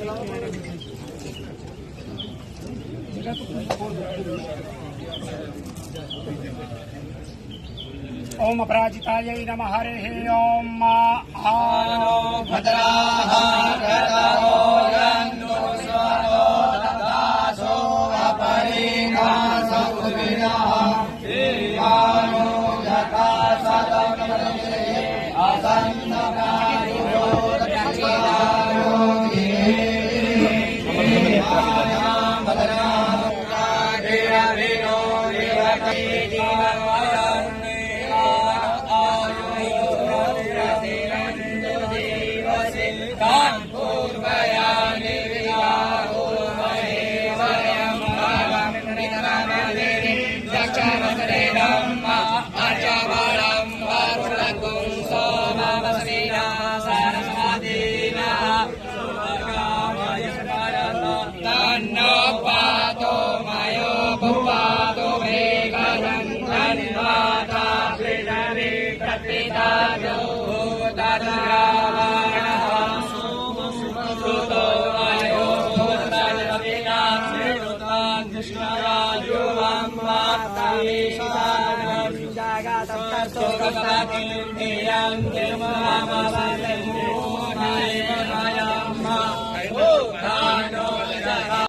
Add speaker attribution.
Speaker 1: ओम अपराजिताय नमः हरिः ओम आनो भद्राः कर्तवो यन्तु स्वरो ददासो अपरिणासो विनः देवानो यथा सदमसे असन्नकायो दक्षिणायो